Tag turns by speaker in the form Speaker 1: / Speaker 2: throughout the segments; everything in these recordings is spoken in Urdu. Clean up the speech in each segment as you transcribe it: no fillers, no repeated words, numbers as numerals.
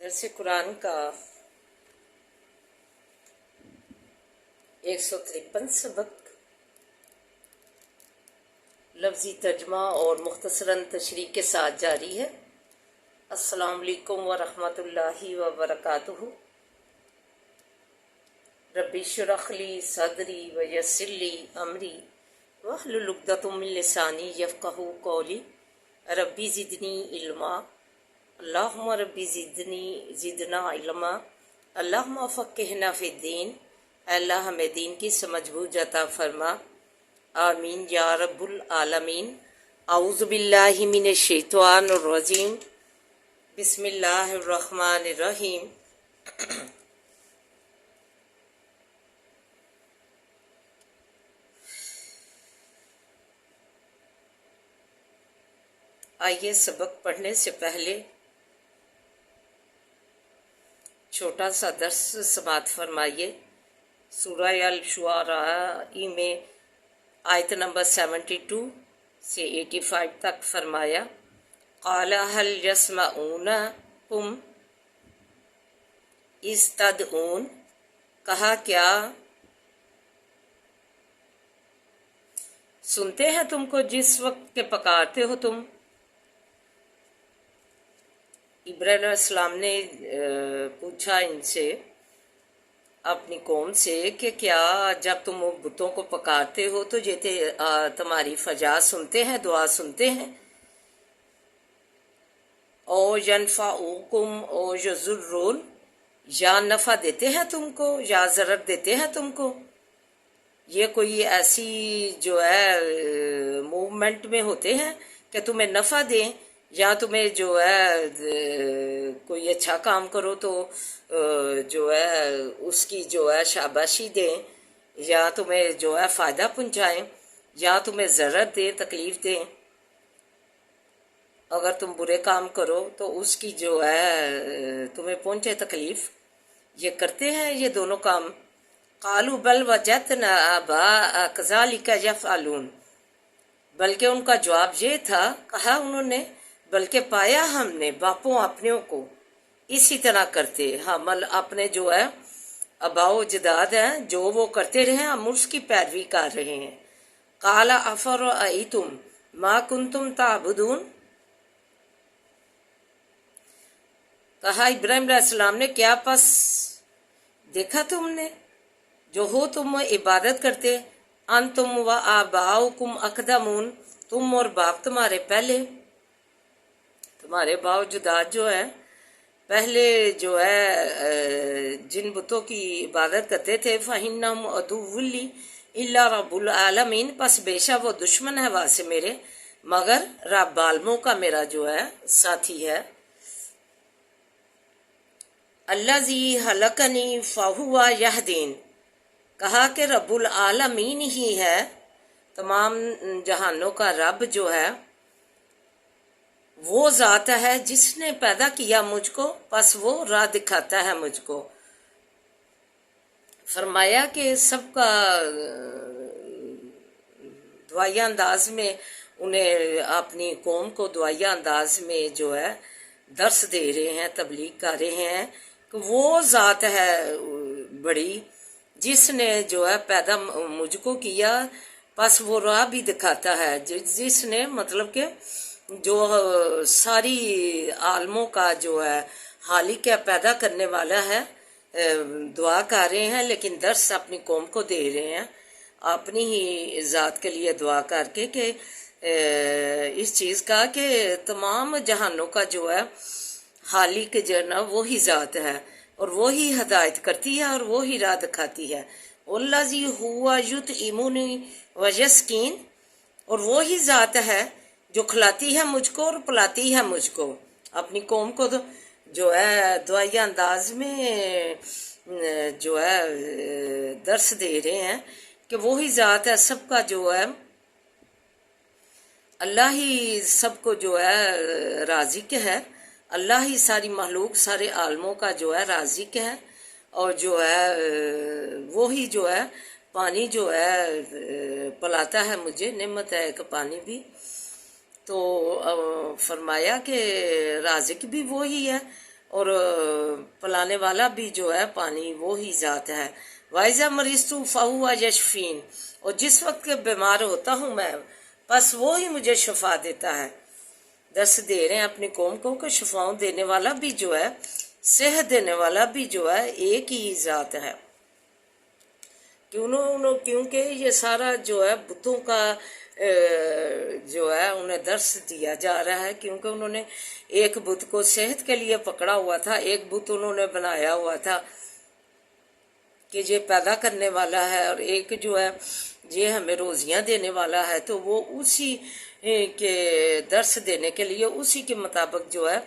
Speaker 1: درس قرآن کا 153 سبق لفظی ترجمہ اور مختصراً تشریح کے ساتھ جاری ہے۔ السلام علیکم ورحمۃ اللہ وبرکاتہ۔ رب اشرح لی صدری ویسر لی امری واحلل عقدۃ من لسانی یفقہوا قولی۔ ربی زدنی علما، اللہم ربی زدنا علما، اللہم فقہنا فی الدین۔ اے اللہ ہمیں دین کی سمجھ بوجھ عطا فرما، آمین یا رب العالمین۔ اعوذ باللہ من الشیطان الرجیم، بسم اللہ الرحمن الرحیم۔ آئیے سبق پڑھنے سے پہلے چھوٹا سا درس سماعت فرمائیے۔ سورہ الشعراء میں آیت نمبر 72 سے 85 تک فرمایا، قال هل يسمعونكم اذ تدعون، کہا کیا سنتے ہیں تم کو جس وقت کے پکارتے ہو تم۔ ابراہیم علیہ السلام نے پوچھا ان سے، اپنی قوم سے، کہ کیا جب تم بتوں کو پکارتے ہو تو یہ تمہاری فجا سنتے ہیں، دعا سنتے ہیں؟ او ینفعوکم او یضرون، یا نفع دیتے ہیں تم کو یا ضرر دیتے ہیں تم کو۔ یہ کوئی ایسی جو ہے موومنٹ میں ہوتے ہیں کہ تمہیں نفع دیں، یا تمہیں جو ہے کوئی اچھا کام کرو تو جو ہے اس کی جو ہے شاباشی دیں، یا تمہیں جو ہے فائدہ پہنچائیں، یا تمہیں ضرر دیں، تکلیف دیں۔ اگر تم برے کام کرو تو اس کی جو ہے تمہیں پہنچے تکلیف، یہ کرتے ہیں یہ دونوں کام۔ قالوا بل وجدنا آباءنا كذلك يفعلون، بلکہ ان کا جواب یہ تھا، کہا انہوں نے، بلکہ پایا ہم نے باپوں اپنوں کو اسی طرح کرتے، ہم اپنے جو ہے آباء و اجداد ہیں جو وہ کرتے رہے، ہم اس کی پیروی کر رہے ہیں۔ قال افرأیتم ما کنتم تعبدون، کہا ابراہیم علیہ السلام نے، کیا پس دیکھا تم نے جو ہو تم عبادت کرتے، انتم و آباؤکم اقدمون، تم اور باپ تمہارے پہلے، تمہارے باپ اجداد جو ہے پہلے جو ہے جن بتوں کی عبادت کرتے تھے، فَإِنَّهُمْ عَدُوٌّ لِّي إِلَّا رَبُّ الْعَالَمِينَ، پس بے شک وہ دشمن ہے واسطے میرے مگر رب عالموں کا میرا جو ہے ساتھی ہے۔ الَّذِي خَلَقَنِي فَهُوَ يَهْدِينِ، کہا کہ رب العالمین ہی ہے، تمام جہانوں کا رب جو ہے وہ ذات ہے جس نے پیدا کیا مجھ کو، پس وہ راہ دکھاتا ہے مجھ کو۔ فرمایا کہ سب کا دعائیہ انداز میں انہیں اپنی قوم کو دعائیہ انداز میں جو ہے درس دے رہے ہیں، تبلیغ کر رہے ہیں کہ وہ ذات ہے بڑی جس نے جو ہے پیدا مجھ کو کیا، پس وہ راہ بھی دکھاتا ہے، جس نے مطلب کہ جو ساری عالموں کا جو ہے خالق ہے، پیدا کرنے والا ہے۔ دعا کر رہے ہیں لیکن درس اپنی قوم کو دے رہے ہیں، اپنی ہی ذات کے لیے دعا کر کے کہ اس چیز کا کہ تمام جہانوں کا جو ہے خالق جو ہے نا وہی ذات ہے، اور وہی ہدایت کرتی ہے اور وہی راہ دکھاتی ہے۔ الذی ہوا یطعمنی ویسقین، اور وہی ذات ہے جو کھلاتی ہے مجھ کو اور پلاتی ہے مجھ کو۔ اپنی قوم کو جو ہے دعائیہ انداز میں جو ہے درس دے رہے ہیں کہ وہی ذات ہے سب کا جو ہے، اللہ ہی سب کو جو ہے رازق ہے، اللہ ہی ساری مخلوق سارے عالموں کا جو ہے رازق ہے، اور جو ہے وہی جو ہے پانی جو ہے پلاتا ہے مجھے، نعمت ہے ایک پانی بھی۔ تو فرمایا کہ رازق بھی وہی ہے اور پلانے والا بھی جو ہے پانی وہی ذات ہے۔ وَإِذَا مَرِضْتُ فَهُوَ يَشْفِينِ، اور جس وقت کے بیمار ہوتا ہوں میں بس وہی مجھے شفا دیتا ہے۔ درس دے رہے ہیں اپنی قوم کو کہ شفاؤں دینے والا بھی جو ہے، صحت دینے والا بھی جو ہے ایک ہی ذات ہے۔ کیونکہ یہ سارا جو ہے بتوں کا جو ہے انہیں درس دیا جا رہا ہے، کیونکہ انہوں نے ایک بت کو صحت کے لیے پکڑا ہوا تھا، ایک بت انہوں نے بنایا ہوا تھا کہ یہ پیدا کرنے والا ہے، اور ایک جو ہے یہ ہمیں روزیاں دینے والا ہے، تو وہ اسی کے درس دینے کے لیے اسی کے مطابق جو ہے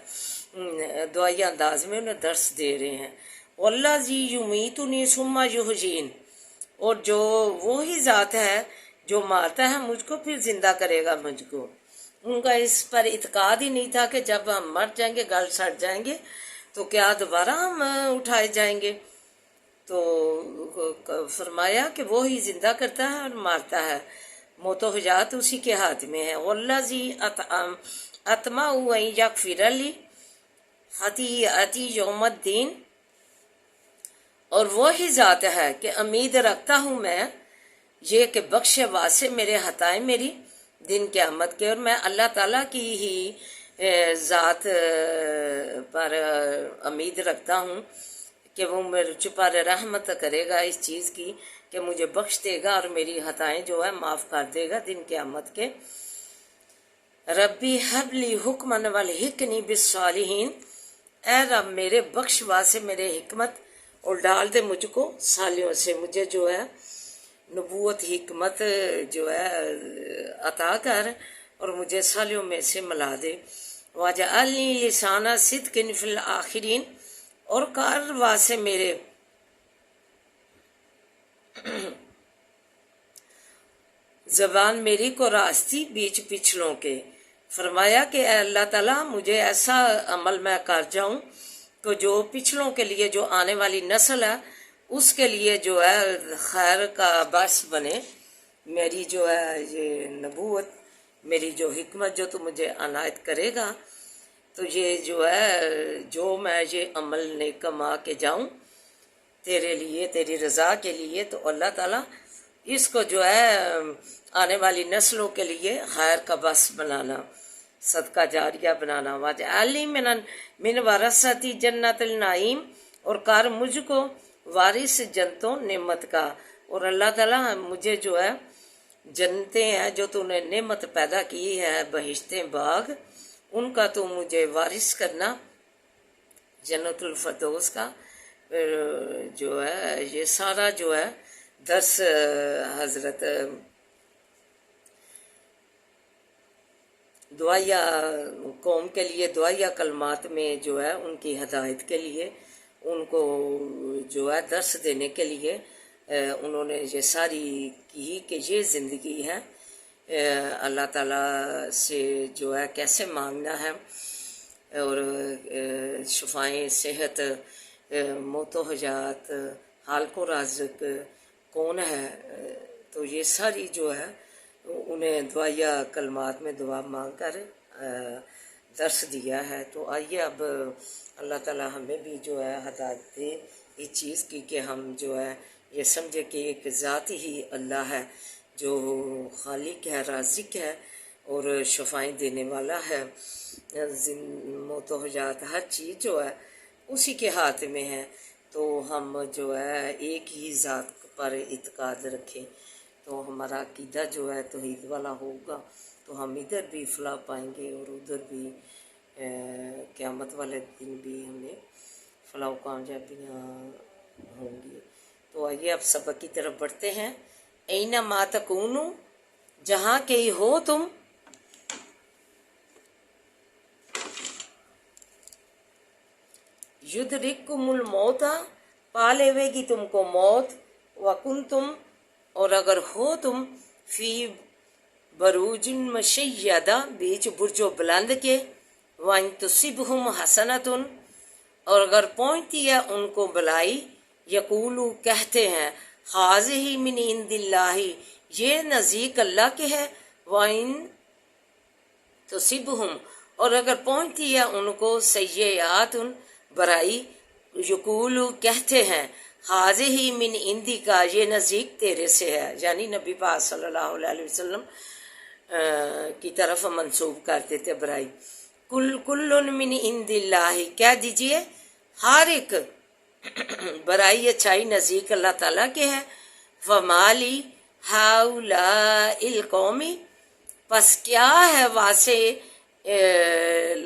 Speaker 1: دعائی انداز میں انہیں درس دے رہے ہیں۔ وَاللَّذِي يُمِيتُنِي ثُمَّ يُحْيِينِ، اور جو وہی ذات ہے جو مارتا ہے مجھ کو پھر زندہ کرے گا مجھ کو۔ ان کا اس پر اعتقاد ہی نہیں تھا کہ جب ہم مر جائیں گے، گل سڑ جائیں گے، تو کیا دوبارہ ہم اٹھائے جائیں گے؟ تو فرمایا کہ وہی زندہ کرتا ہے اور مارتا ہے، موت و حیات اسی کے ہاتھ میں ہے۔ وَالَّذِي أَطْمَعُ أَن يَغْفِرَ لِي خَطِيئَتِي يَوْمَ الدِّينِ، اور وہی ذات ہے کہ امید رکھتا ہوں میں یہ کہ بخش واسع میرے خطائیں میری دن قیامت کے، اور میں اللہ تعالیٰ کی ہی ذات پر امید رکھتا ہوں کہ وہ مجھ پر رحمت کرے گا اس چیز کی کہ مجھے بخش دے گا اور میری خطائیں جو ہے معاف کر دے گا دن قیامت کے۔ ربی حب لی حکمن والحقنی بالصالحین، اے رب میرے بخش واسع میرے حکمت اور ڈال دے مجھ کو صالحوں سے، مجھے جو ہے نبوت حکمت جو ہے عطا کر اور مجھے صالحوں میں سے ملا دے۔ وَاجْعَلْنِي لِسَانَ صِدْقٍ فِي الْآخِرِينَ، اور کار واسے میرے زبان میری کو راستی بیچ پچھلوں کے۔ فرمایا کہ اے اللہ تعالیٰ مجھے ایسا عمل میں کر جاؤں کہ جو پچھلوں کے لیے، جو آنے والی نسل ہے اس کے لیے جو ہے خیر کا باعث بنے۔ میری جو ہے یہ نبوت، میری جو حکمت جو تو مجھے عنایت کرے گا، تو یہ جو ہے جو میں یہ عمل نیک کما کے جاؤں تیرے لیے، تیری رضا کے لیے، تو اللہ تعالیٰ اس کو جو ہے آنے والی نسلوں کے لیے خیر کا باعث بنانا، صدقہ جاریہ بنانا۔ وَاجْعَلْنِی مِنْ وَرَثَۃِ جَنَّتِ النَّعِیم، اور کر مجھ کو وارث جنتوں نعمت کا، اور اللہ تعالیٰ مجھے جو ہے جنتیں ہیں جو تو نے نعمت پیدا کی ہے، بہشتیں باغ، ان کا تو مجھے وارث کرنا، جنت الفردوس کا۔ جو ہے یہ سارا جو ہے درس حضرت دعائیہ قوم کے لیے، دعائیہ کلمات میں جو ہے ان کی ہدایت کے لیے، ان کو جو ہے درس دینے کے لیے انہوں نے یہ ساری کی کہ یہ زندگی ہے اللہ تعالیٰ سے جو ہے کیسے مانگنا ہے، اور شفائیں، صحت، موت و حیات، حالق و رازق کون ہے، تو یہ ساری جو ہے انہیں دعائیہ کلمات میں دعا مانگ کر درس دیا ہے۔ تو آئیے اب اللہ تعالیٰ ہمیں بھی جو ہے ہدایت دے اس چیز کی کہ ہم جو ہے یہ سمجھے کہ ایک ذات ہی اللہ ہے جو خالق ہے، رازق ہے اور شفائیں دینے والا ہے۔ موت و حیات ہر چیز جو ہے اسی کے ہاتھ میں ہے، تو ہم جو ہے ایک ہی ذات پر اعتقاد رکھیں تو ہمارا عقیدہ جو ہے توحید والا ہوگا، تو ہم ادھر بھی فلاح پائیں گے اور ادھر بھی قیامت والے دن بھی ہمیں فلاح و کامیابیاں ہوں گی۔ تو آئیے اب سبق کی طرف بڑھتے ہیں۔ اینما تکونو، جہاں کہیں ہو تم، یدرککم الموت، پا لیوے گی تم کو موت، وکنتم، اور اگر ہو تم، فی بروج مشیدہ، بیچ برج و بلند کے، وَإِن تُصِبْهُمْ حَسَنَةٌ، اور اگر پہنچتی ہے ان کو بلائی، یقولو، کہتے ہیں، ہَٰذِهِ مِنْ عِنْدِ اللَّهِ، یہ نزدیک اللہ کے ہے، وَإِن تُصِبْهُمْ، اور اگر پہنچتی ہے ان کو سیئات، برائی، یقول کہتے ہیں، حاضی من اندی کا، یہ نزدیک تیرے سے ہے، یعنی نبی پاک صلی اللہ علیہ وسلم کی طرف منسوب کرتے تھے برائی۔ کل من عند اللہ، کہہ دیجئے ہر ایک برائی اچھائی نزدیک اللہ تعالیٰ کے ہے۔ ومالی ہؤلاء القوم، پس کیا ہے واسے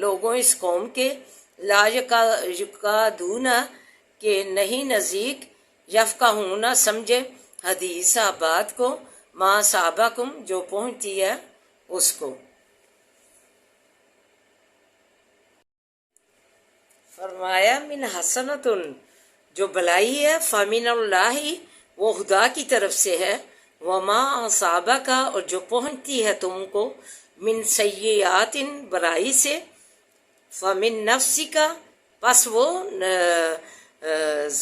Speaker 1: لوگوں اس قوم کے، لا یکادون کہ نہیں نزدیک، یفقہون سمجھے، حدیث بات کو، ما سابقکم جو پہنچتی ہے اس کو۔ فرمایا من حسنۃ، جو بلائی ہے، فمن اللہ، وہ خدا کی طرف سے ہے، وما اصابک، اور جو پہنچتی ہے تم کو، من سیئات، برائی سے، فمن نفسک، پس وہ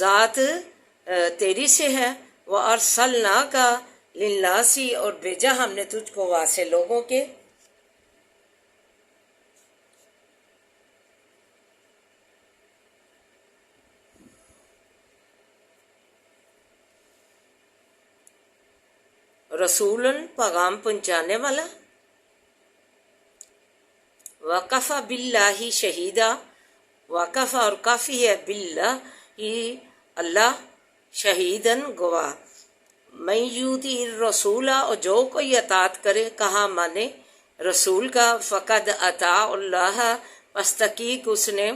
Speaker 1: ذات تیری سے ہے، وارسلناک للناس، اور بھیجا ہم نے تجھ کو واسے لوگوں کے۔ رسول، پیغام پہنچانے والا، وکفیٰ باللہ شہیدہ، وکفیٰ اور کافی ہے، باللہ ہی اللہ، شہیدن گواہ، من یوتی الرسول، اور جو کوئی اطاعت کرے، کہا مانے رسول کا، فقد اطاع اللہ، پس تحقیق اس نے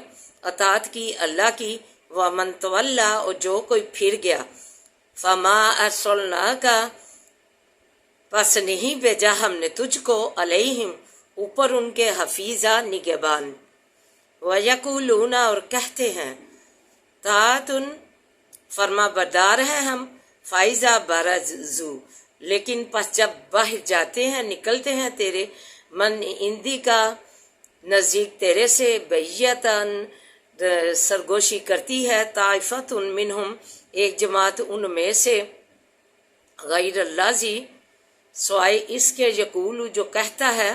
Speaker 1: اطاعت کی اللہ کی، ومن تولی، اور جو کوئی پھر گیا، فما ارسلناک، پس نہیں بھیجا ہم نے تجھ کو، علیہم، اوپر ان کے، حفیظہ، نگہبان۔ وَيَقُولُونَ، اور کہتے ہیں، طاعۃ، فرما بردار ہے ہم، فَإِذَا بَرَزُوا، لیکن پس جب باہر جاتے ہیں، نکلتے ہیں تیرے، من اندی کا، نزدیک تیرے سے، بیتاً، سرگوشی کرتی ہے، طائفۃ منہم، ایک جماعت ان میں سے، غیر الذی، سوائے اس کے، یقول جو کہتا ہے،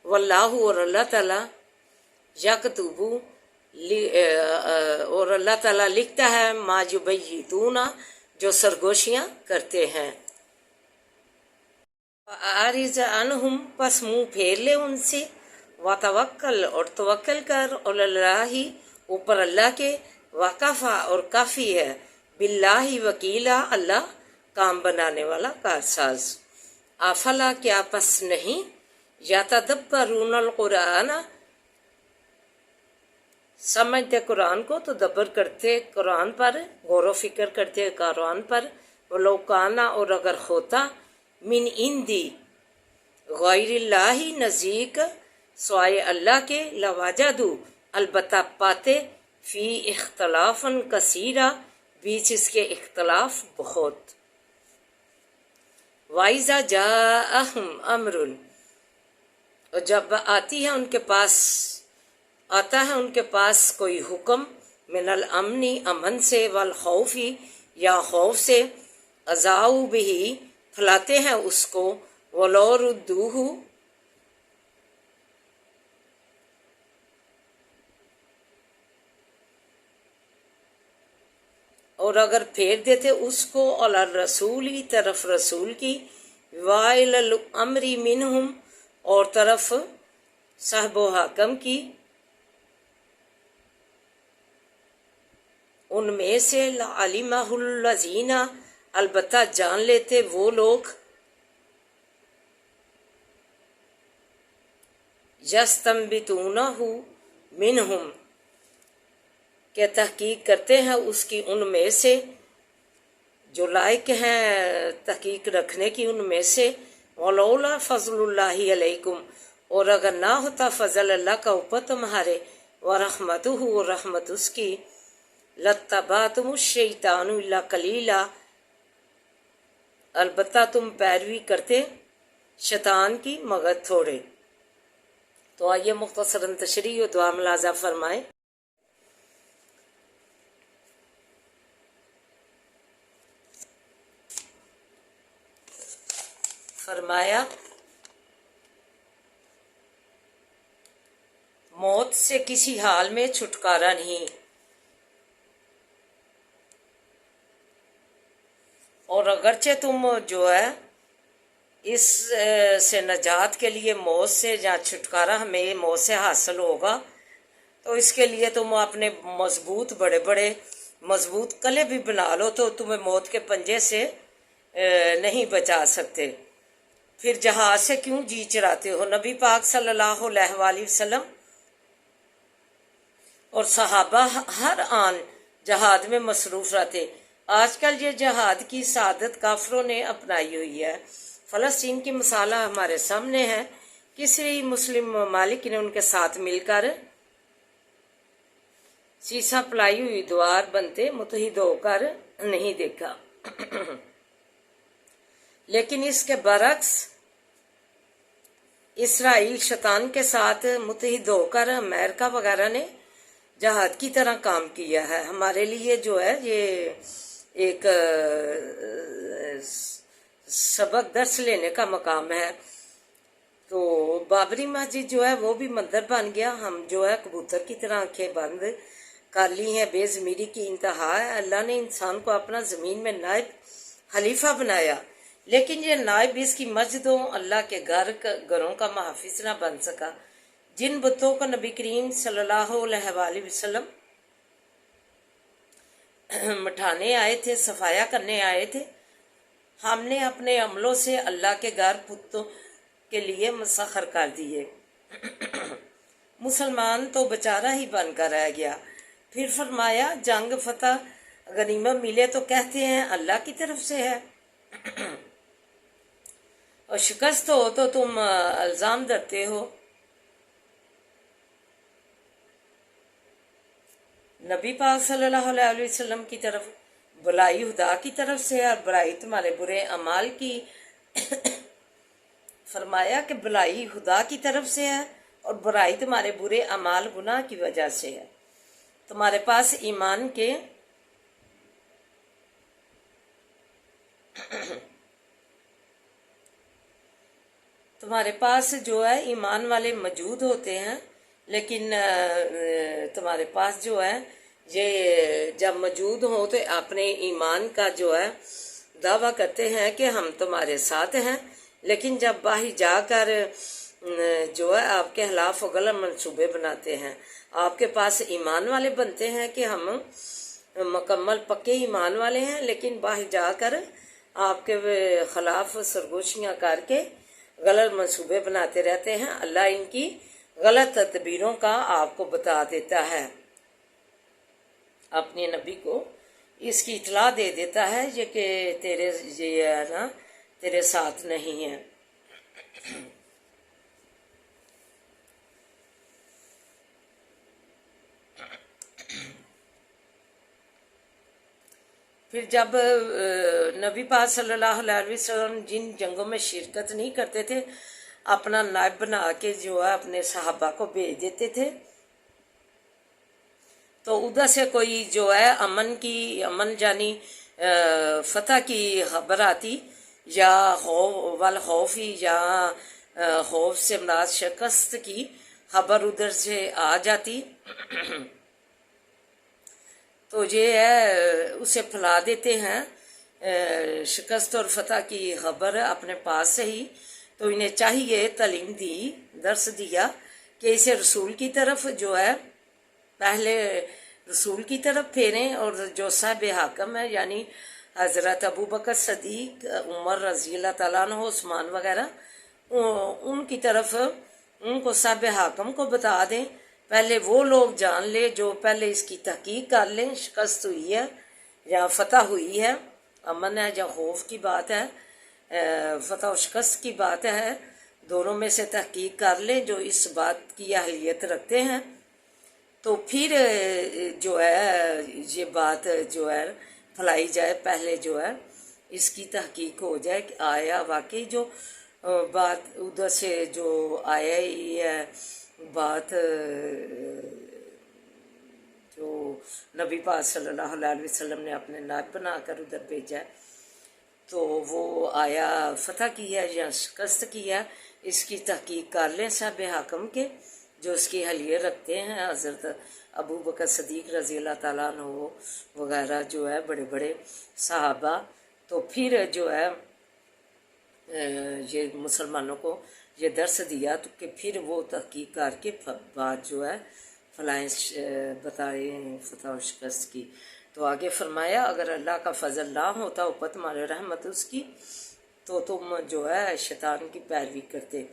Speaker 1: واللہ، اور اللہ تعالیٰ، یکتب، اور اللہ تعالیٰ لکھتا ہے، ما یبیتون، جو سرگوشیاں کرتے ہیں۔ فَأَعْرِضْ عَنْهُمْ، پس منہ پھیر لے ان سے، وَتَوَکَّل، اور توکل کر، علی اللہ، اوپر اللہ کے، وَکَفَىٰ، اور کافی ہے، باللہ وکیلا، اللہ کام بنانے والا، کارساز۔ افلا، کیا پس نہیں، یتدبرون القرآن، سمجھتے قرآن کو، تو دبر کرتے قرآن پر، غور و فکر کرتے قرآن پر، ولو کان، اور اگر ہوتا، من عندی، غیر اللہ، نزدیک، سوائے اللہ کے، لوجدوا، البتہ پاتے، فی اختلافا کثیرا، بیچ اس کے اختلاف بہت۔ وَإِذَا جَاءَهُمْ أَمْرٌ، اور جب آتا ہے ان کے پاس کوئی حکم، من الامن، امن سے، والخوف، یا خوف سے، اذاعوا بہ، پھیلاتے ہیں اس کو، ولو ردوہ، اور اگر پھیر دیتے اس کو، علی الرسول، طرف رسول کی، وائل الامر منہم، اور طرف صاحب و حاکم کی، ان میں سے، لعلمہ الذین، البتہ جان لیتے وہ لوگ، یستنبطونہ منہم، کہ تحقیق کرتے ہیں اس کی ان میں سے، جو لائق ہیں تحقیق رکھنے کی ان میں سے، ولولا فضل اللہ علیکم، اور اگر نہ ہوتا فضل اللہ کا اوپر تمہارے، ورحمتہ، اور رحمت اس کی، لاتبعتم الشیطان الا قلیلا، البتہ تم پیروی کرتے شیطان کی مگر تھوڑے۔ تو آئیے مختصراً تشریح و دعا ملاحظہ فرمائیں۔ فرمایا، موت سے کسی حال میں چھٹکارا نہیں، اور اگرچہ تم جو ہے اس سے نجات کے لیے موت سے یا چھٹکارا ہمیں موت سے حاصل ہوگا، تو اس کے لیے تم اپنے بڑے بڑے مضبوط قلعے بھی بنا لو، تو تمہیں موت کے پنجے سے نہیں بچا سکتے۔ پھر جہاد سے کیوں جی چراتے ہو؟ نبی پاک صلی اللہ علیہ وآلہ وسلم اور صحابہ ہر آن جہاد میں مصروف رہتے۔ آج کل یہ جہاد کی سعادت کافروں نے اپنائی ہوئی ہے۔ فلسطین کی مثال ہمارے سامنے ہے، کسی مسلم ممالک نے ان کے ساتھ مل کر سیسا پلائی ہوئی دیوار بنتے متحد ہو کر نہیں دیکھا، لیکن اس کے برعکس اسرائیل شیطان کے ساتھ متحد ہو کر امریکہ وغیرہ نے جہاد کی طرح کام کیا ہے۔ ہمارے لیے جو ہے یہ ایک سبق درس لینے کا مقام ہے۔ تو بابری مسجد جو ہے وہ بھی مندر بن گیا، ہم جو ہے کبوتر کی طرح آنکھیں بند کر لی ہیں، بے ضمیری کی انتہا ہے۔ اللہ نے انسان کو اپنا زمین میں نائب خلیفہ بنایا، لیکن یہ نائب اس کی مسجدوں اللہ کے گھروں کا محافظ نہ بن سکا۔ جن بتوں کو نبی کریم صلی اللہ علیہ وآلہ وسلم مٹھانے آئے تھے، صفایا کرنے آئے تھے، ہم نے اپنے عملوں سے اللہ کے گھر بتوں کے لیے مسخر کر دیے۔ مسلمان تو بیچارہ ہی بن کر رہ گیا۔ پھر فرمایا جنگ فتح غنیمت ملے تو کہتے ہیں اللہ کی طرف سے ہے، اور شکست ہو تو تم الزام دھرتے ہو۔ نبی پاک صلی اللہ علیہ وسلم کی طرف بلائی خدا کی طرف سے اور برائی تمہارے برے اعمال کی۔ فرمایا کہ بلائی خدا کی طرف سے ہے اور برائی تمہارے برے اعمال گناہ کی وجہ سے ہے۔ تمہارے پاس ایمان کے تمہارے پاس جو ہے ایمان والے موجود ہوتے ہیں، لیکن تمہارے پاس جو ہے یہ جب موجود ہو تو اپنے ایمان کا جو ہے دعویٰ کرتے ہیں کہ ہم تمہارے ساتھ ہیں، لیکن جب باہر جا کر جو ہے آپ کے خلاف غلط منصوبے بناتے ہیں۔ آپ کے پاس ایمان والے بنتے ہیں کہ ہم مکمل پکے ایمان والے ہیں، لیکن باہر جا کر آپ کے خلاف سرگوشیاں کر کے غلط منصوبے بناتے رہتے ہیں۔ اللہ ان کی غلط تدبیروں کا آپ کو بتا دیتا ہے، اپنے نبی کو اس کی اطلاع دے دیتا ہے یہ کہ یہ ہے نا تیرے ساتھ نہیں ہے۔ پھر جب نبی پاک صلی اللہ علیہ وسلم جن جنگوں میں شرکت نہیں کرتے تھے اپنا نائب بنا کے جو ہے اپنے صحابہ کو بھیج دیتے تھے، تو ادھر سے کوئی جو ہے امن یعنی فتح کی خبر آتی یا والخوفی یا خوف سے مراد شکست کی خبر ادھر سے آ جاتی، تو یہ ہے اسے پھیلا دیتے ہیں شکست اور فتح کی خبر اپنے پاس سے ہی۔ تو انہیں چاہیے تعلیم دی، درس دیا کہ اسے رسول کی طرف جو ہے پہلے رسول کی طرف پھیریں، اور جو صاحب حاکم ہے یعنی حضرت ابوبکر صدیق، عمر رضی اللہ تعالیٰ عنہ، عثمان وغیرہ، ان کی طرف ان کو صاحب حاکم کو بتا دیں۔ پہلے وہ لوگ جان لے جو پہلے اس کی تحقیق کر لیں شکست ہوئی ہے یا فتح ہوئی ہے، امن ہے یا خوف کی بات ہے، فتح و شکست کی بات ہے، دونوں میں سے تحقیق کر لیں جو اس بات کی اہلیت رکھتے ہیں، تو پھر جو ہے یہ بات جو ہے پھیلائی جائے، پہلے جو ہے اس کی تحقیق ہو جائے کہ آیا واقعی جو بات ادھر سے جو آیا ہی ہے بات جو نبی پاک صلی اللہ علیہ وسلم نے اپنے نائب بنا کر ادھر بھیجا ہے، تو وہ آیا فتح کی ہے یا شکست کی ہے، اس کی تحقیق کر لیں صاحب حاکم کے جو اس کی حلیت رکھتے ہیں، حضرت ابوبکر صدیق رضی اللہ تعالیٰ عنہ وغیرہ جو ہے بڑے بڑے صحابہ تو پھر جو ہے یہ مسلمانوں کو یہ درس دیا تو کہ پھر وہ تحقیق کر کے بات جو ہے فلائیں بتائے فتح و شکست کی. تو آگے فرمایا اگر اللہ کا فضل نہ ہوتا اوپر تمہارے رحمت اس کی تو تم جو ہے شیطان کی پیروی کرتے،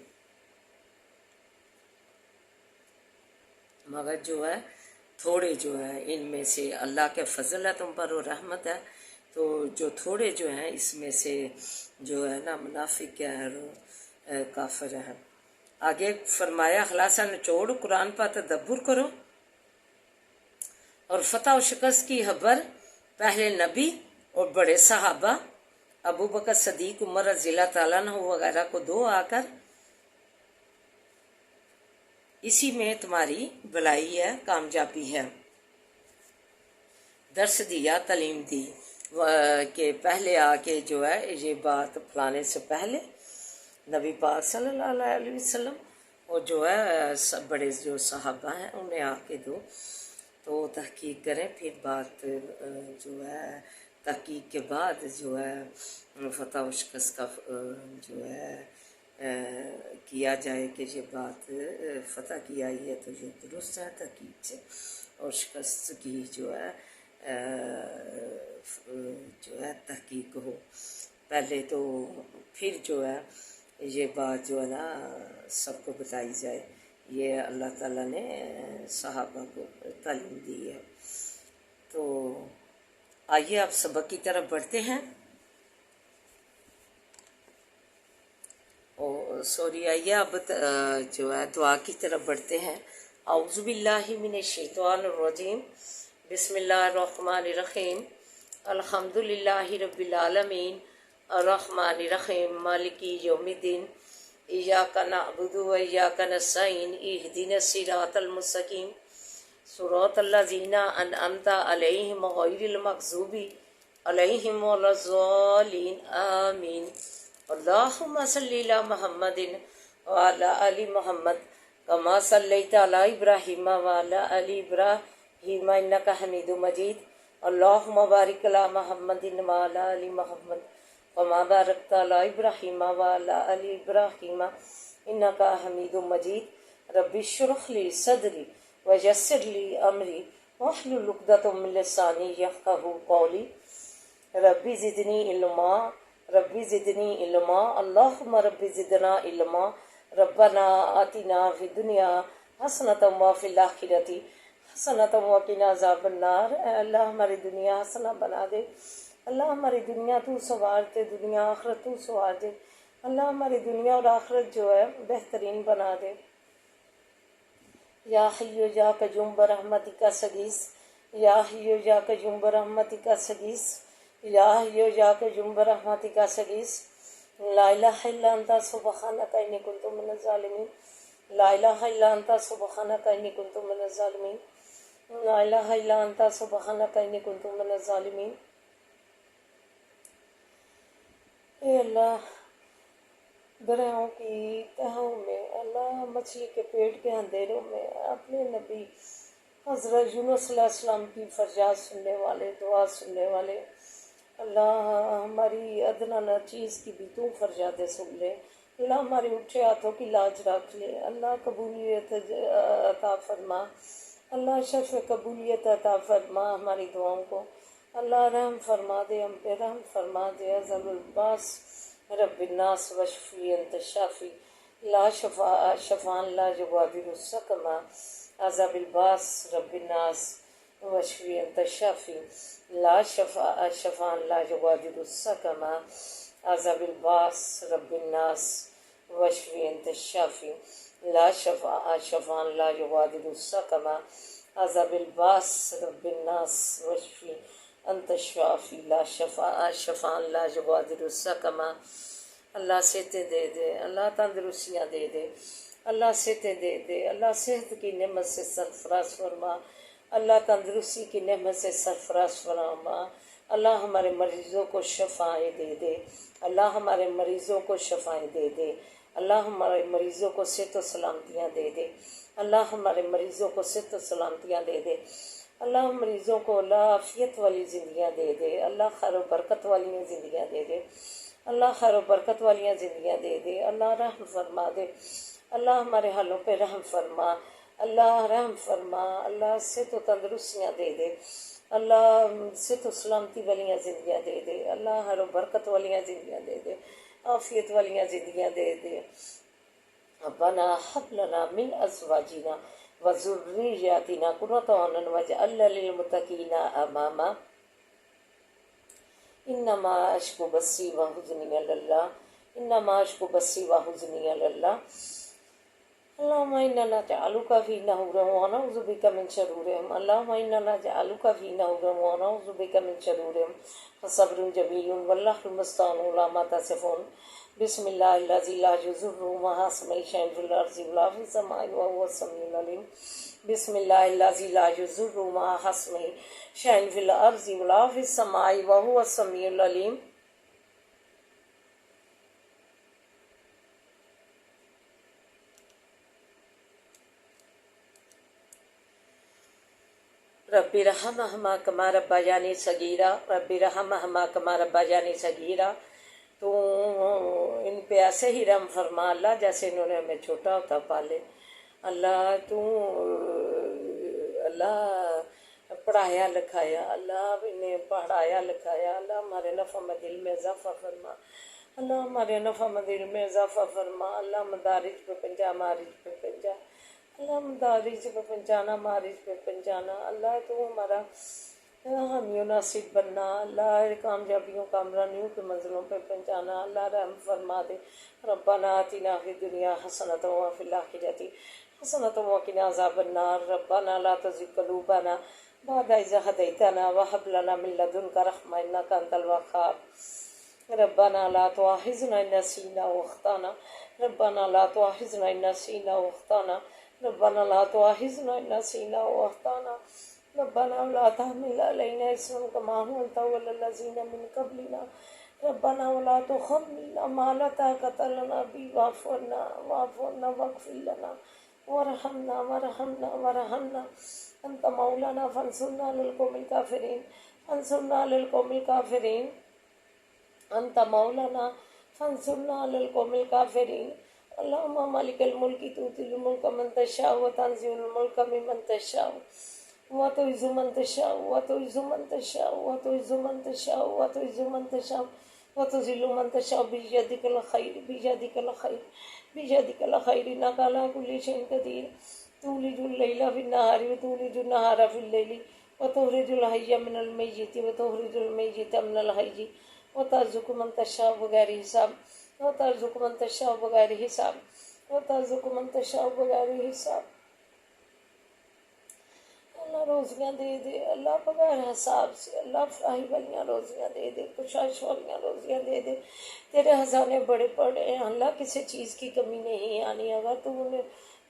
Speaker 1: مگر جو ہے تھوڑے جو ہے ان میں سے اللہ کے فضل ہے تم پر اور رحمت ہے، تو جو تھوڑے جو ہیں اس میں سے جو ہے نا منافق ہے اور کافر ہے. آگے فرمایا خلاصہ نچوڑ قرآن پر تدبر کرو اور فتح و شکست کی خبر پہلے نبی اور بڑے صحابہ ابو بکر صدیق عمر رضی اللہ تعالیٰ عنہ وغیرہ کو دو آ کر، اسی میں تمہاری بھلائی ہے، کامیابی ہے. درس دیا، تعلیم دی کہ پہلے آ کے جو ہے یہ بات پھلانے سے پہلے نبی پاک صلی اللہ علیہ وسلم اور جو ہے سب بڑے جو صحابہ ہیں انہیں آ کے دو تو تحقیق کریں، پھر بات جو ہے تحقیق کے بعد جو ہے فتح و شکست کا جو ہے کیا جائے کہ یہ بات فتح کی آئی ہے تو یہ درست ہے تحقیق سے، اور شکست کی جو ہے تحقیق ہو پہلے، تو پھر جو ہے یہ بات جو ہے نا سب کو بتائی جائے. یہ اللہ تعالیٰ نے صحابہ کو تعلیم دی ہے. تو آئیے آپ سبق کی طرف بڑھتے ہیں. آئیے اب جو ہے دعا کی طرف بڑھتے ہیں. اعوذ باللہ من الشیطان الرجیم، بسم اللہ الرحمن الرحیم، الحمد للہ رب العالمین الرحمن الرحیم مالک یوم الدین، ایاک نعبد و ایاک نستعین، اہدنا الصراط المستقیم، صراط الذین انعمت علیہم غیر المغضوب علیہم ولا الضالین آمین. اللہم صلی علی محمد وعلی آل محمد کما صلیت علی ابراہیم وعلی آل ابراہیم انک حمید مجید. اللہم بارک علی محمد وعلی آل محمد کما بارکت علی ابراہیم وعلی آل ابراہیم انک حمید مجید. رب اشرح لی صدری ویسر لی امری واحلل عقدۃ من لسانی یفقہوا قولی. رب زدنی علما رب زدنی علما اللہم رب زدنا علما. ربنا آتنا فی الدنیا حسنۃ وفی الآخرۃ حسنۃ وقنا عذاب النار. اے اللہ ہماری دنیا حسنہ بنا دے، اللہ ہماری دنیا تو سنوار دے، دنیا آخرت تو سنوار دے، اللہ ہماری دنیا اور آخرت جو ہے بہترین بنا دے. یا حی یا قیوم برحمتک استغیث، یا حی یا قیوم برحمتک استغیث، یا حی یا قیوم برحمتک استغیث. لا الہ الا انت سبحانک انی کنت من الظالمین، لا الہ الا انت سبحانک انی کنت من الظالمین، لا الہ الا انت سبحانک انی کنت من الظالمین. اے اللہ دریاؤں کی تہوں میں، اللہ مچھلی کے پیٹ کے اندھیروں میں اپنے نبی حضرت یونس علیہ السلام کی فریاد سننے والے، دعا سننے والے، اللہ ہماری ادنیٰ چیز کی بھی تو فریادیں سن لے. اللہ ہمارے اٹھے ہاتھوں کی لاج رکھ لے. اللہ قبولیت عطا فرما، اللہ شرف قبولیت عطا فرما ہماری دعاؤں کو. اللہ رحم فرما دے، ہم پہ رحم فرما دے. عذاب الباس رب الناس وشفی انت الشافی لا شفان لا یغادر سقما. عذاب الباس رب الناس وشفی انت الشافی لا شفان لا یغادر سقما. عذاب الباس رب الناس وشفی انت الشافی لا شفان لا یغادر سقما. عذاب الباس رب الناس وشفی انت الشافی لا شفان لا یغادر سقما. اللہ صحتیں دے دے، اللہ تندرستیاں دے دے، اللہ صحتیں دے دے، اللہ صحت کی نعمت سے سرفراز فرما، اللہ تندرستی کی نعمت سے سرفراز فرما. اللہ ہمارے مریضوں کو شفائیں دے دے، اللہ ہمارے مریضوں کو شفائیں دے دے، اللہ ہمارے مریضوں کو صحت و سلامتیاں دے دے، اللہ ہمارے مریضوں کو صحت و سلامتیاں دے دے. اللہ مریضوں کو اللہ عافیت والی زندگیاں دے دے، اللہ خیر و برکت والی زندگیاں دے دے، اللہ خیر و برکت والی زندگیاں دے دے، اللہ رحم فرما دے، اللہ ہمارے حالوں پہ رحم فرما، اللہ رحم فرما، اللہ صحت و تندرستیاں دے دے، اللہ صحت و سلامتی والی زندگیاں دے دے، اللہ خیر و برکت والی زندگیاں دے دے، عافیت والی زندگیاں دے دے۔ ربنا هب لنا من ازواجنا وذرياتنا قرة اعين واجعلنا للمتقين اماما انما اشكو بثي وحزني الى الله انما اشكو بثي وحزني الى الله اللهم انا نجعلك في نحورهم ونعوذ بك من شرورهم اللهم انا نجعلك في نحورهم ونعوذ بك من شرورهم فصبر جميل والله المستعان على ما تصفون بسم اللہ الذی لا یضر مع اسمہ شیء فی الارض ولا فی السماء وهو السمیع العلیم بسم اللہ الذی لا یضر مع اسمہ شیء فی الارض ولا فی السماء وهو السمیع العلیم۔ رب ارحمہما کما ربیانی صغیرا رب ارحمہما کما ربیانی صغیرا۔ تو ان پہ ایسے ہی رحم فرما اللہ جیسے انہوں نے ہمیں چھوٹا ہوتا پالے۔ اللہ تو اللہ پڑھایا لکھایا، اللہ انہیں پڑھایا لکھایا، اللہ ہمارے نفع دل میں اضافہ فرما، اللہ ہمارے نفع دل میں اضافہ فرما، اللہ مدارج پہ پنجا مارج پہ پنجا، اللہ مدارج پہ پنجانا مارج پہ پنجانا، اللہ تو ہمارا حامی و ناصر بننا، اللہ کامیابیوں کامرانیوں کے منزلوں پہ پہنچانا، اللہ رحم فرما دے۔ ربنا آتنا فی الدنیا حسنۃ وفی الآخرۃ حسنۃ وقنا عذاب النار۔ ربنا لا تزغ قلوبنا بعد إذ هديتنا وهب لنا من لدنك رحمة إنك أنت الوهاب۔ ربنا لا تؤاخذنا إن نسينا وأخطأنا ربنا لا تؤاخذنا إن نسينا وأخطأنا ربنا لا تؤاخذنا إن نسينا وأخطأنا ربنا ولا تحمل علينا إصرا كما حملته على الذين من قبلنا ربنا ولا تحملنا ما لا طاقة لنا به واعف عنا واغفر لنا وارحمنا أنت مولانا فانصرنا على القوم الكافرين فانصرنا على القوم الكافرين أنت مولانا فانصرنا على القوم الكافرين اللهم مالك الملك تؤتي الملك من تشاء وتنزع الملك ممن تشاء وتعز من تشاء وتعز من تشاء وتعز من تشاء وتعز من تشاء وتذل من تشاء بيدك الخير بيدك الخير بيدك الخير إنك على كل شيء قدير تولج الليل في النهار وتولج النهار في الليل وتخرج الحي من الميت وتخرج الميت من الحي وترزق من تشاء بغیر حساب وترزق من تشاء بغیر حساب وترزق من تشاء بغیر حساب۔ اللہ روزیاں دے دے اللہ بغیر حساب سے، اللہ فراہی والیاں روزیاں دے دے، کشائش والیاں روزیاں دے دے۔ تیرے خزانے بڑے بڑے ہیں اللہ، کسی چیز کی کمی نہیں آنی، اگر تو انہیں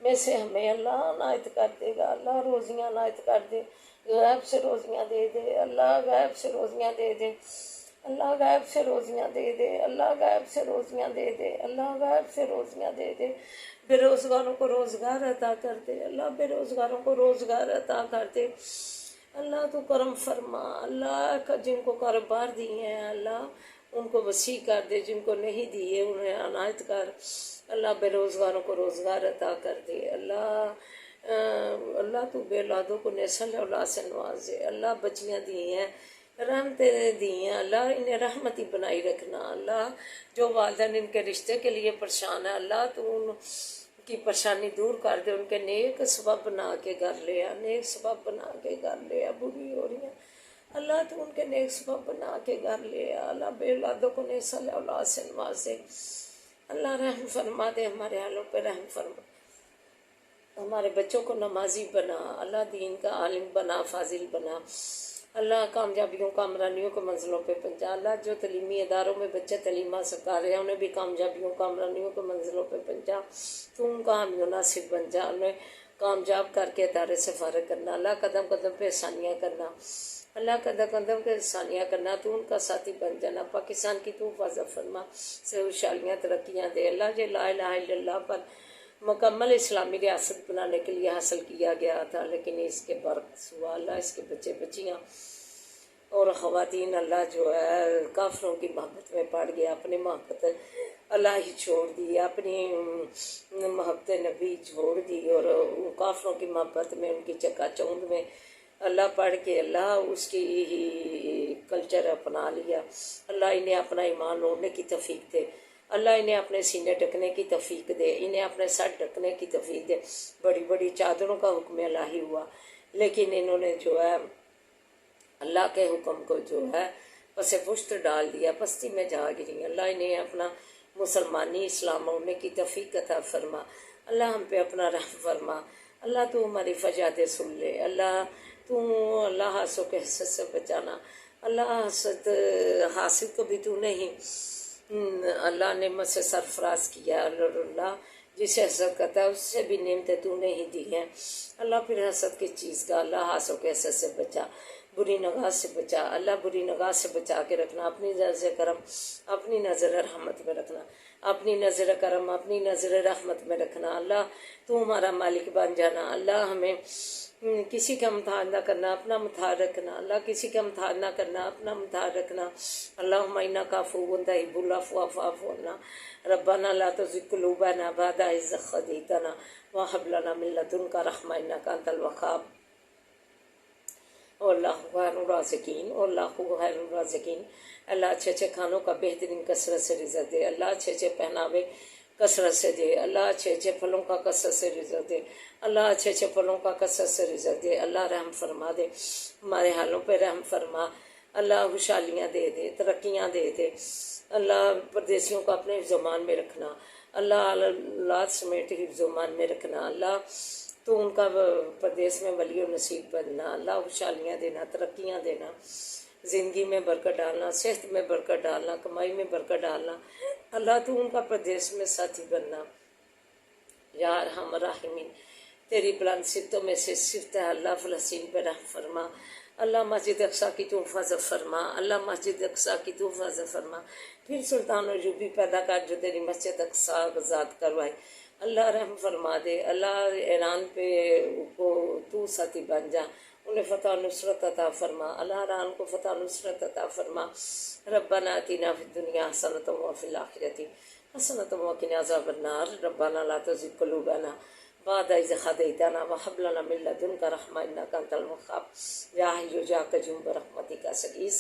Speaker 1: میں سے ہمیں اللہ عنایت کر دے گا، اللہ روزیاں عنایت کر دے، غیب سے روزیاں دے دے اللہ، غیب سے روزیاں دے دے اللہ، غیب سے روزیاں دے دے اللہ، غیب سے روزیاں دے دے اللہ، غیب سے روزیاں دے دے۔ بے روزگاروں کو روزگار عطا کر دے اللہ، بے روزگاروں کو روزگار عطا کر دے اللہ، تو کرم فرما اللہ، جن کو کاروبار دیے ہیں اللہ ان کو وسیع کر دے، جن کو نہیں دیے انہیں عنایت کر اللہ، بے روزگاروں کو روزگار عطا کر دے اللہ۔ اللہ تو بے اولادوں کو نسل اولاد سے نواز دے اللہ، بچیاں دی ہیں رحمتیں دی ہیں اللہ، انہیں رحمتی بنائی رکھنا اللہ، جو والدین ان کے رشتے کے لیے پریشان ہے اللہ تو ان کی پریشانی دور کر دے، ان کے نیک سبب بنا کے گھر لے آ، نیک سبب بنا کے گھر لے آ، بری ہو رہی ہیں اللہ تو ان کے نیک سبب بنا کے گھر لے آ اللہ، بے اولادوں کو نسل اولاد سے نواز دے اللہ، رحم فرما دے، ہمارے حالوں پہ رحم فرما، ہمارے بچوں کو نمازی بنا اللہ، دین کا عالم بنا، فاضل بنا اللہ، کامیابیوں کامرانیوں کو منزلوں پہ پہنچا اللہ، جو تعلیمی اداروں میں بچے تعلیم حاصل کر رہے ہیں انہیں بھی کامیابیوں کامرانیوں کو منزلوں پہ پہنچا، تو ان کا حامی و ناصر بن جا، انہیں کامیاب کر کے ادارے سے فارغ کرنا اللہ، قدم قدم پہ آسانیاں کرنا اللہ، قدم قدم پہ آسانیاں کرنا، تو ان کا ساتھی بن جانا، پاکستان کی تو حفاظت فرما سے خوشحالیاں ترقیاں دے اللہ، جو لا الہ الا اللہ پر مکمل اسلامی ریاست بنانے کے لیے حاصل کیا گیا تھا، لیکن اس کے برعکس ہوا۔ اللہ اس کے بچے بچیاں اور خواتین اللہ جو ہے کافروں کی محبت میں پڑ گیا، اپنی محبت اللہ ہی چھوڑ دی، اپنی محبت نبی چھوڑ دی، اور کافروں کی محبت میں، ان کی چکا چوند میں اللہ پڑھ کے اللہ اس کی ہی کلچر اپنا لیا۔ اللہ انہیں اپنا ایمان اوڑھنے کی توفیق دے، اللہ انہیں اپنے سینے ڈھکنے کی توفیق دے، انہیں اپنے سر ڈھکنے کی توفیق دے۔ بڑی بڑی چادروں کا حکم الہی ہوا، لیکن انہوں نے جو ہے اللہ کے حکم کو جو ہے پس پشت ڈال دیا، پستی میں جا گری۔ اللہ انہیں اپنا مسلمانی اسلام اوڑھنے کی توفیق عطا فرما، اللہ ہم پہ اپنا رحم فرما، اللہ تو ہماری فریادیں سن لے، اللہ تو اللہ حسد کے حسد سے بچانا، اللہ حسد حاسد کو بھی تو نہیں اللہ نعمت سے سرفراز کیا، اللہ جسے حسد کرتا ہے اس سے بھی نعمتیں تو نے ہی دی ہیں، اللہ پھر حسد کی چیز کا اللہ حسد کے حسد سے بچا، بری نگاہ سے بچا، اللہ بری نگاہ سے بچا کے رکھنا، اپنی نظر کرم اپنی نظر رحمت میں رکھنا، اپنی نظر کرم اپنی نظر رحمت میں رکھنا، اللہ تو ہمارا مالک بن جانا، اللہ ہمیں کسی کا امتحان نہ کرنا، اپنا امتحان رکھنا، اللہ کسی کا امتحان نہ کرنا، اپنا امتحان رکھنا، اللہم انک عفو تحب العفو فاعف عنا، ربنا لا تزغ قلوبنا بعد إذ هديتنا وهب لنا من لدنک رحمة انک انت الوهاب۔ اور اللہ خیر الرازقین، اور اللہ خیر الرازقین، اللہ اچھے اچھے کھانوں کا بہترین کثرت سے رزق دے، اللہ اچھے اچھے پہناوے کثرت سے دے، اللہ اچھے اچھے پھلوں کا کثرت سے رزق دے، اللہ اچھے اچھے پھلوں کا کثرت سے رزق دے، اللہ رحم فرما دے، ہمارے حالوں پہ رحم فرما، اللہ خوشحالیاں دے دے، ترقیاں دے دے، اللہ پردیسیوں کو اپنے حفظ و امان میں رکھنا، اللہ اولاد سمیت حفظ و امان میں رکھنا، اللہ تو ان کا پردیس میں ولی و نصیب بننا، اللہ خوشحالیاں دینا، ترقیاں دینا، زندگی میں برکت ڈالنا، صحت میں برکت ڈالنا، کمائی میں برکت ڈالنا، اللہ تو ان کا پردیس میں ساتھی بننا، یا ارحم الراحمین۔ تیری بلند صفتوں میں سے صفت ہے اللہ فلسطین پہ رحم فرما، اللہ مسجد اقصیٰ کی تو حفاظت فرما، اللہ مسجد اقصیٰ کی تو حفاظت فرما، پھر سلطان ایوبی پیدا کر جو تیری مسجد اقصیٰ آزاد کروائے، اللہ رحم فرما دے، اللہ ایران پہ کو تو ساتھی بن جا، انہیں فتح و نصرت عطا فرما، اللہ ایران کو فتح و نصرت عطا فرما، ربنا آتنا فی الدنیا حسنۃ وفی الآخرۃ حسنۃ وقنا عذاب النار، ربنا لا تزغ قلوبنا بعد إذ هديتنا وهب لنا من لدنك رحمة إنك أنت الوهاب، يا حي يا قيوم برحمتك أستغيث،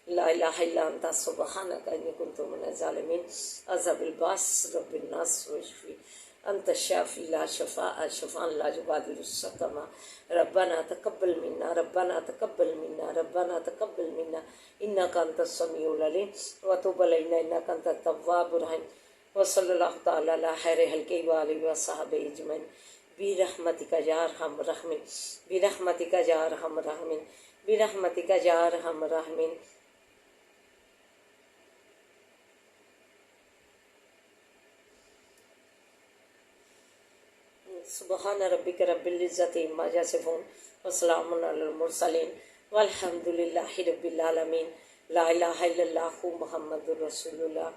Speaker 1: لا إله إلا أنت سبحانك إني كنت من الظالمين، أذهب الباس رب الناس واشفي أنت الشافي لا شفاء شفاء لا يغادر سقما، ربنا تقبل منا ربنا تقبل منا ربنا تقبل منا إنك أنت السميع العليم وتب علينا إنك أنت التواب الرحيم، وصلی اللہ تعالیٰ علی خیر خلقہ وآلہ وصحبہ اجمعین، برحمتک یا ارحم الراحمین، برحمتک یا ارحم الراحمین، برحمتک یا ارحم الراحمین۔ سبحان ربک رب العزۃ عما یصفون وسلام علی المرسلین والحمد للہ رب العالمین، لا الہ الا اللہ محمد رسول اللہ،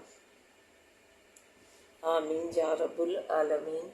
Speaker 1: آمین یا رب العالمین۔